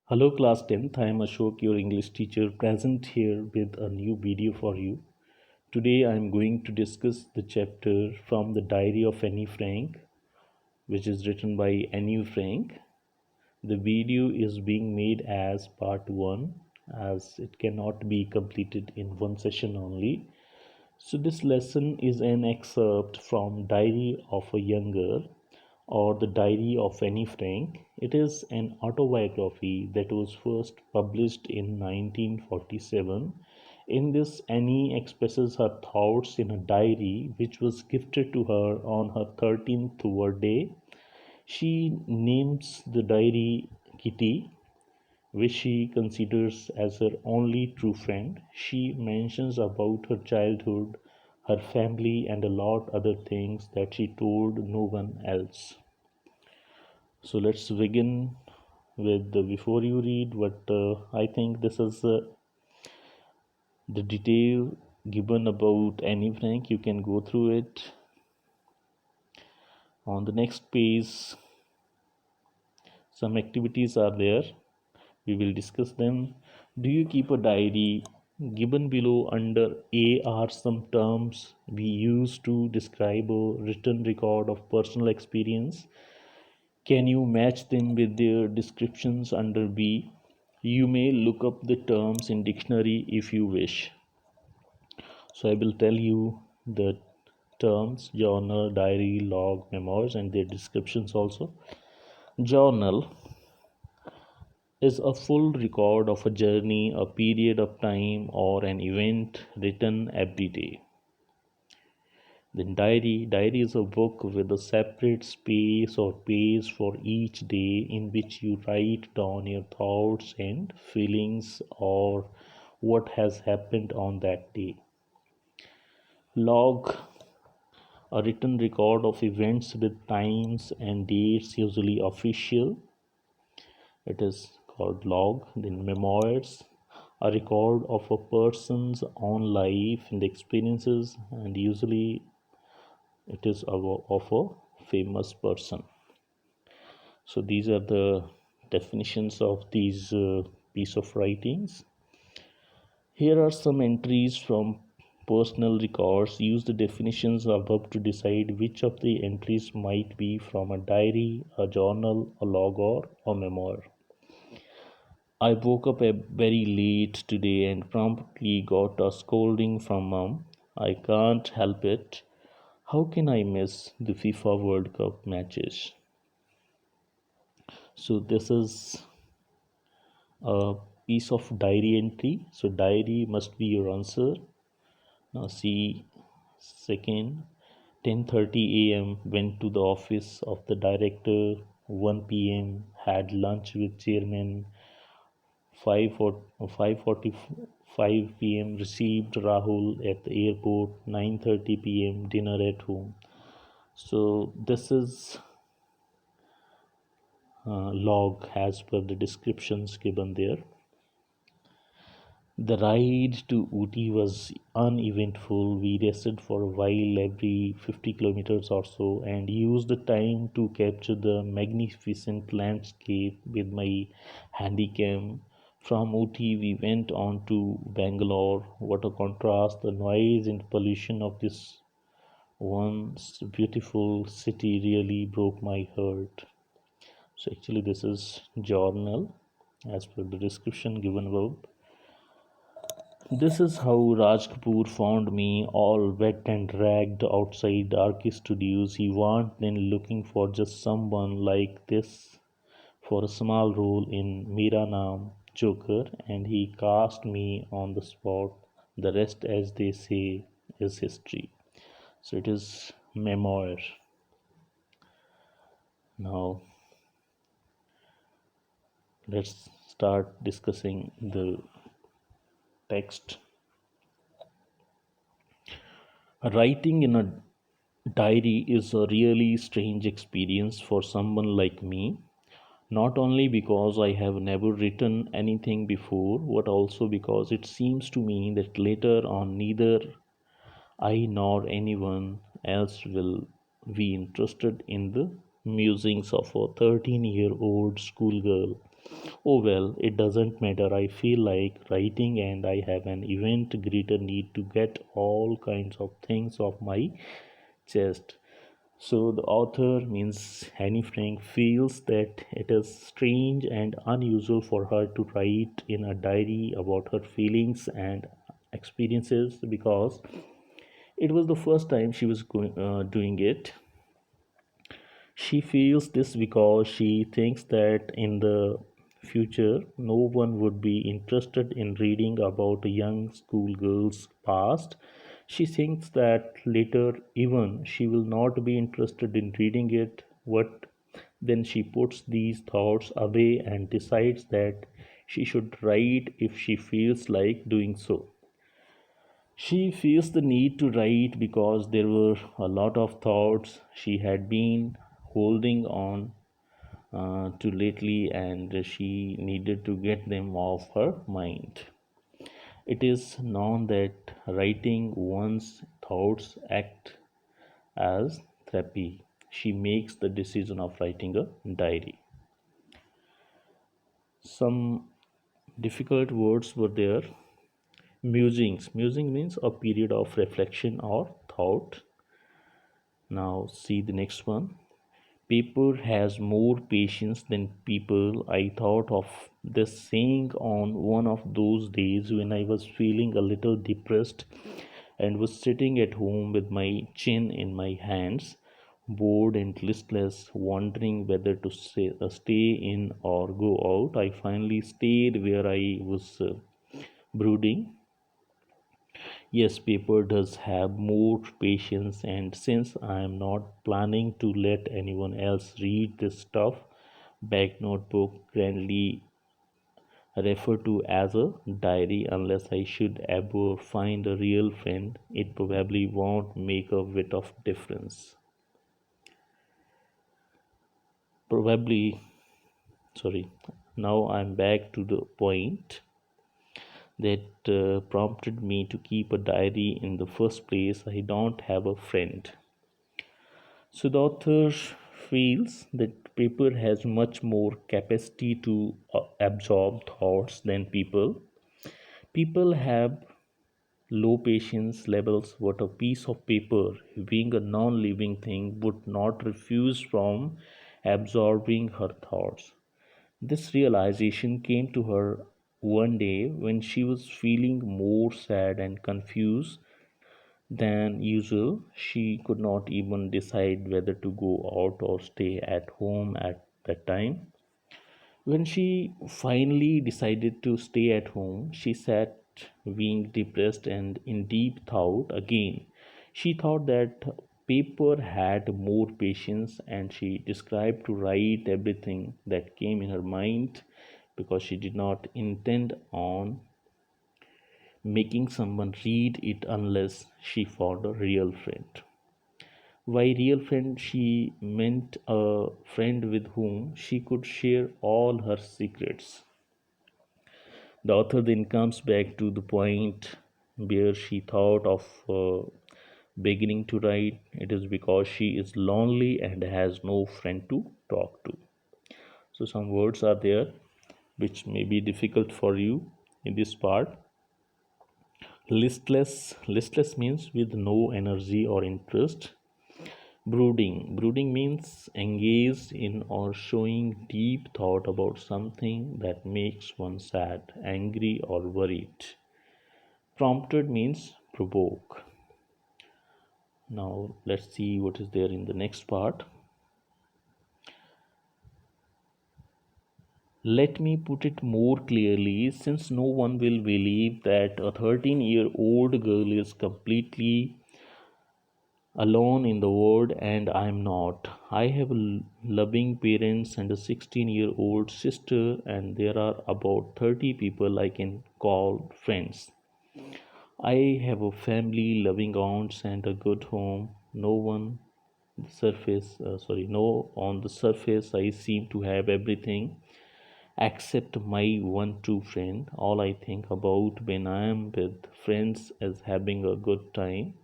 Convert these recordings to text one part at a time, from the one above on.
Hello class 10th, I am Ashok, your English teacher, present here with a new video for you. Today I am going to discuss the chapter from the Diary of Anne Frank, which is written by Anne Frank. The video is being made as part 1 as it cannot be completed in one session only. So this lesson is an excerpt from Diary of a Young Girl or the Diary of Anne Frank. It is an autobiography that was first published in 1947. In this, Annie expresses her thoughts in a diary which was gifted to her on her 13th birthday. She names the diary Kitty, which she considers as her only true friend. She mentions about her childhood, her family, and a lot other things that she told no one else. So let's begin with before you read what I think this is the detail given about Anne Frank. You can go through it. On the next page, some activities are there. We will discuss them. Do you keep a diary? Given below under A are some terms we use to describe a written record of personal experience. Can you match them with their descriptions under B? You may look up the terms in dictionary if you wish. So I will tell you the terms: journal, diary, log, memoirs, and their descriptions also. Journal is a full record of a journey, a period of time, or an event written every day. Then diary is a book with a separate space or page for each day in which you write down your thoughts and feelings or what has happened on that day. Log, a written record of events with times and dates, usually official. It is called log. Then memoirs, a record of a person's own life and experiences, and usually it is of a famous person. So these are the definitions of these piece of writings. Here are some entries from personal records. Use the definitions above to decide which of the entries might be from a diary, a journal, a log, or a memoir. I woke up very late today and promptly got a scolding from mom. I can't help it. How can I miss the FIFA World Cup matches? So this is a piece of diary entry. So diary must be your answer. Now see second, 10:30 a.m. went to the office of the director. 1 p.m. had lunch with chairman. 5:45 p.m. received Rahul at the airport. 9:30 p.m. dinner at home. So this is log as per the descriptions given there. The ride to Ooty was uneventful. We rested for a while every 50 kilometers or so and used the time to capture the magnificent landscape with my handycam. From Ooty, we went on to Bangalore. What a contrast! The noise and pollution of this once beautiful city really broke my heart. So, actually, this is journal as per the description given above. This is how Raj Kapoor found me, all wet and ragged outside RK Studios. He went then looking for just someone like this for a small role in Mera Naam Joker, and he cast me on the spot. The rest, as they say, is history. So it is memoir. Now let's start discussing the text. Writing in a diary is a really strange experience for someone like me, not only because I have never written anything before, but also because it seems to me that later on neither I nor anyone else will be interested in the musings of a 13-year-old schoolgirl Oh well, it doesn't matter. I feel like writing and I have an event greater need to get all kinds of things off my chest. So the author means Annie Frank feels that it is strange and unusual for her to write in a diary about her feelings and experiences because it was the first time she was doing it. She feels this because she thinks that in the future no one would be interested in reading about a young schoolgirl's past. She thinks that later even she will not be interested in reading it. What then she puts these thoughts away and decides that she should write if she feels like doing so. She feels the need to write because there were a lot of thoughts she had been holding on to lately and she needed to get them off her mind. It is known that writing one's thoughts act as therapy. She makes the decision of writing a diary. Some difficult words were there. Musings. Musing means a period of reflection or thought. Now see the next one. Paper has more patience than people. I thought of this saying on one of those days when I was feeling a little depressed and was sitting at home with my chin in my hands, bored and listless, wondering whether to stay in or go out. I finally stayed where I was brooding. Yes, paper does have more patience, and since I am not planning to let anyone else read this stuff, back notebook grandly referred to as a diary unless I should ever find a real friend, it probably won't make a bit of difference. Probably, sorry. Now I'm back to the point that prompted me to keep a diary in the first place. I don't have a friend. So the author feels that paper has much more capacity to absorb thoughts than people. People have low patience levels, what a piece of paper, being a non living thing, would not refuse from absorbing her thoughts. This realization came to her one day when she was feeling more sad and confused than usual. She could not even decide whether to go out or stay at home at that time. When she finally decided to stay at home, she sat being depressed and in deep thought again. She thought that paper had more patience and she described to write everything that came in her mind because she did not intend on making someone read it unless she found a real friend. By real friend, she meant a friend with whom she could share all her secrets. The author then comes back to the point where she thought of beginning to write. It is because she is lonely and has no friend to talk to. So, some words are there which may be difficult for you in this part. Listless means with no energy or interest. Brooding means engaged in or showing deep thought about something that makes one sad, angry, or worried. Prompted means provoke. Now let's see what is there in the next part. Let me put it more clearly, since no one will believe that a 13-year-old girl is completely alone in the world, and I am not. I have loving parents and a 16-year-old sister, and there are about 30 people I can call friends. I have a family, loving aunts, and a good home. No, on the surface, I seem to have everything except my one true friend. All I think about when I am with friends is having a good time.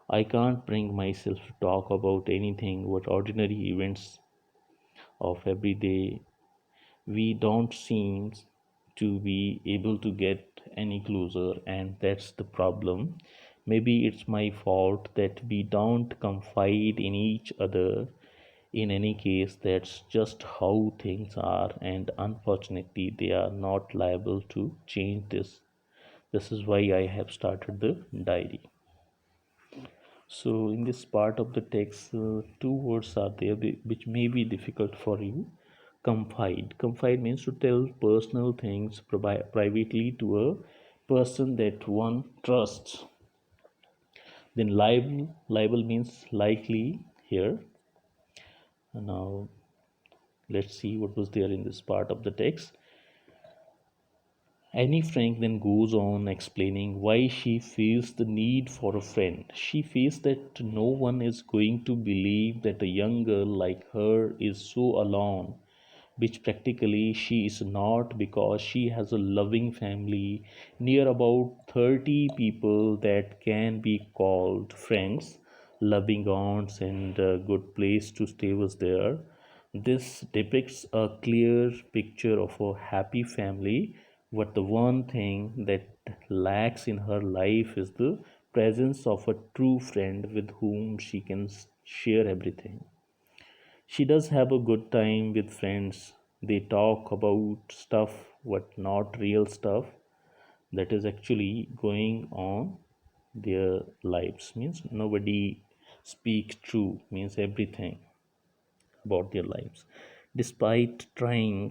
I can't bring myself to talk about anything but ordinary events of every day we don't seem to be able to get any closer, and that's the problem. Maybe it's my fault that we don't confide in each other. In any case, that's just how things are, and unfortunately they are not liable to change this. This is why I have started the diary. So in this part of the text, two words are there which may be difficult for you. Confide. Confide means to tell personal things privately to a person that one trusts. Then libel. Libel means likely here. Now let's see what was there in this part of the text. Annie Frank then goes on explaining why she feels the need for a friend. She feels that no one is going to believe that a young girl like her is so alone, which practically she is not, because she has a loving family, near about 30 people that can be called friends, loving aunts, and a good place to stay was there. This depicts a clear picture of a happy family, but the one thing that lacks in her life is the presence of a true friend with whom she can share everything. She does have a good time with friends. They talk about stuff, but not real stuff that is actually going on their lives. Means nobody speaks true, means everything about their lives. Despite trying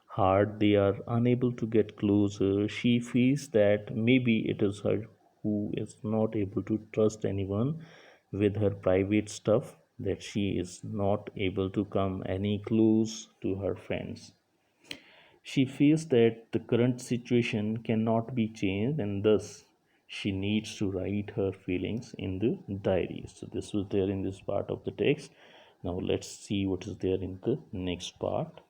hard, they are unable to get closer. She feels that maybe it is her who is not able to trust anyone with her private stuff, that she is not able to come any close to her friends. She feels that the current situation cannot be changed, and thus she needs to write her feelings in the diary. So this was there in this part of the text. Now let's see what is there in the next part.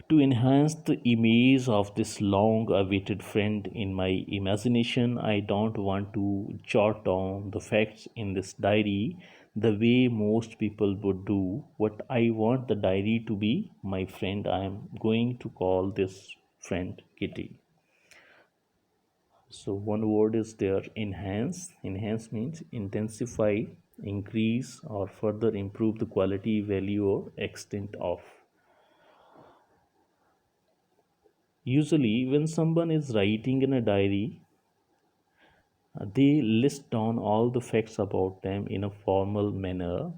To enhance the image of this long awaited friend in my imagination, I don't want to jot down the facts in this diary the way most people would do. What I want the diary to be my friend. I am going to call this friend Kitty. So one word is there, enhance. Enhance means intensify, increase, or further improve the quality, value, or extent of. Usually, when someone is writing in a diary, they list down all the facts about them in a formal manner,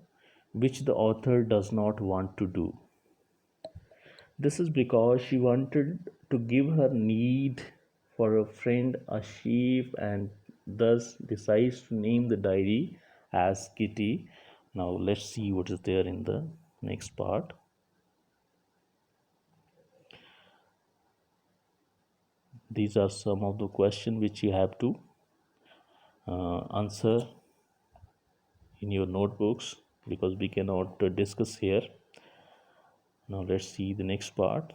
which the author does not want to do. This is because she wanted to give her need for a friend a shape, and thus decides to name the diary as Kitty. Now, let's see what is there in the next part. These are some of the questions which you have to answer in your notebooks, because we cannot discuss here. Now let's see the next part.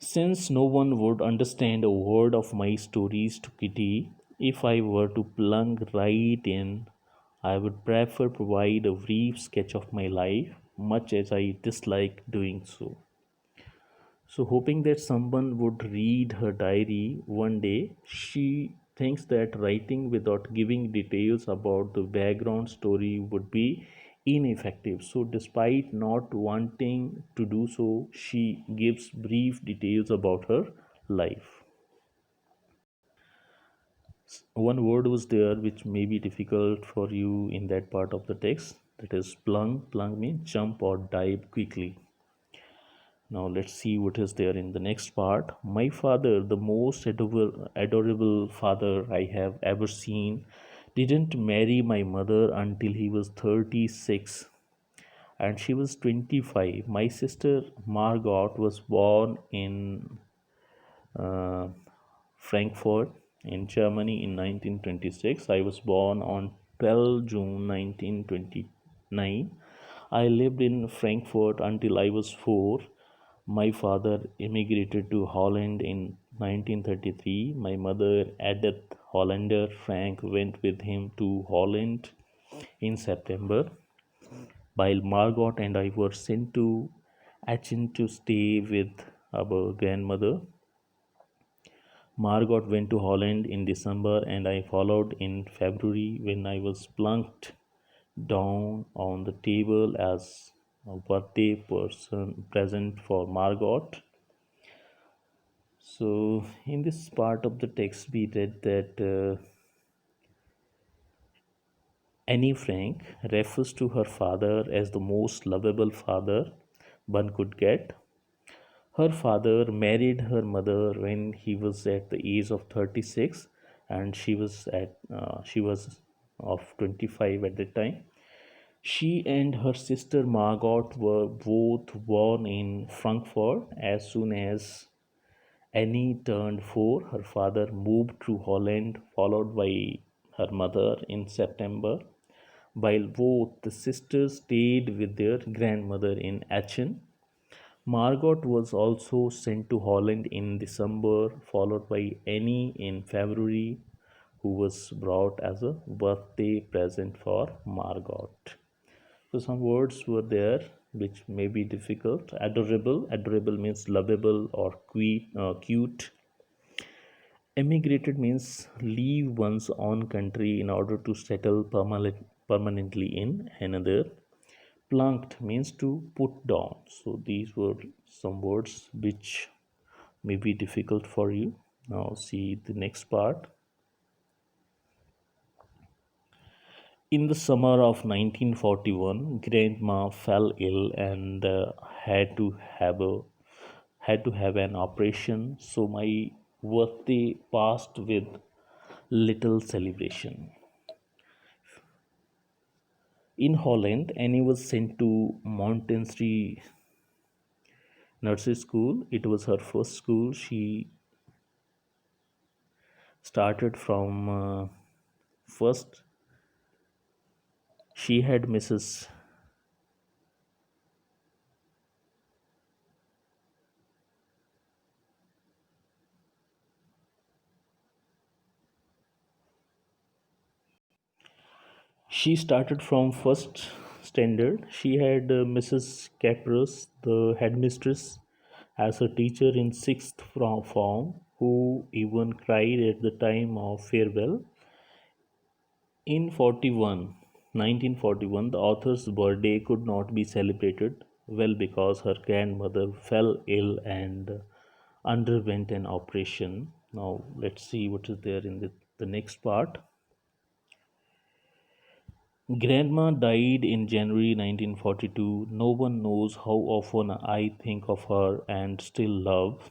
Since no one would understand a word of my stories to Kitty, if I were to plunge right in, I would prefer provide a brief sketch of my life, much as I dislike doing so. So, hoping that someone would read her diary one day, she thinks that writing without giving details about the background story would be ineffective. So, despite not wanting to do so, she gives brief details about her life. One word was there which may be difficult for you in that part of the text, that is plunge. Plunge means jump or dive quickly. Now let's see what is there in the next part. My father, the most adorable father I have ever seen, didn't marry my mother until he was 36 and she was 25. My sister Margot was born in uh, Frankfurt in Germany in 1926. I was born on 12 June 1929. I lived in Frankfurt until I was 4. My father immigrated to Holland in 1933. My mother, Edith Hollander Frank, went with him to Holland in September. while Margot and I were sent to Aachen to stay with our grandmother. Margot went to Holland in December and I followed in February when I was plunked down on the table as a birthday present for Margot. So, in this part of the text, we read that Annie Frank refers to her father as the most lovable father one could get. Her father married her mother when he was at the age of 36, and she was of 25 at the time. She and her sister Margot were both born in Frankfurt. As soon as Annie turned 4, her father moved to Holland, followed by her mother in September, while both the sisters stayed with their grandmother in Aachen. Margot was also sent to Holland in December, followed by Annie in February, who was brought as a birthday present for Margot. So some words were there which may be difficult. Adorable. Adorable means lovable or cute. Emigrated means leave one's own country in order to settle permanently in another. Plunked means to put down. So these were some words which may be difficult for you. Now see the next part. In the summer of 1941, Grandma fell ill and had to have a had to have an operation. So my birthday passed with little celebration. In Holland, Annie was sent to Montessori nursery school. It was her first school. She started from first. She had Mrs. She started from first standard. She had Mrs. Caprus, the headmistress, as a teacher in sixth form, who even cried at the time of farewell. In 1941, the author's birthday could not be celebrated well because her grandmother fell ill and underwent an operation. Now, let's see what is there in the next part. Grandma died in January 1942. No one knows how often I think of her and still love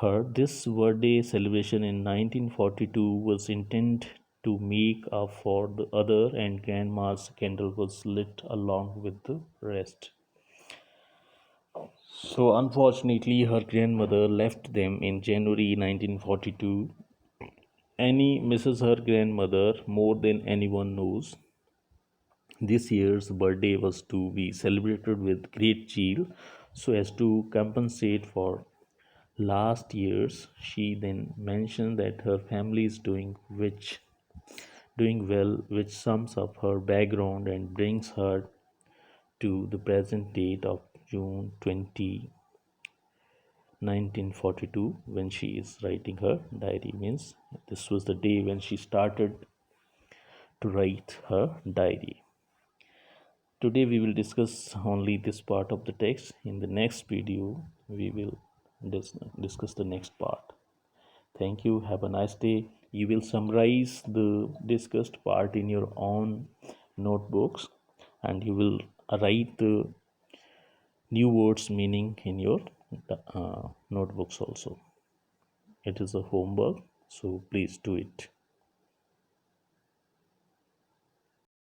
her. This birthday celebration in 1942 was intended to make up for the other, and Grandma's candle was lit along with the rest. So, unfortunately, her grandmother left them in January 1942. Annie misses her grandmother more than anyone knows. This year's birthday was to be celebrated with great zeal so as to compensate for last year's. She then mentioned that her family is doing well, which sums up her background and brings her to the present date of June 20, 1942, when she is writing her diary. Means this was the day when she started to write her diary. Today we will discuss only this part of the text. In the next video, we will discuss the next part. Thank you. Have a nice day. You will summarize the discussed part in your own notebooks and you will write the new words meaning in your notebooks also. It is a homework, so please do it.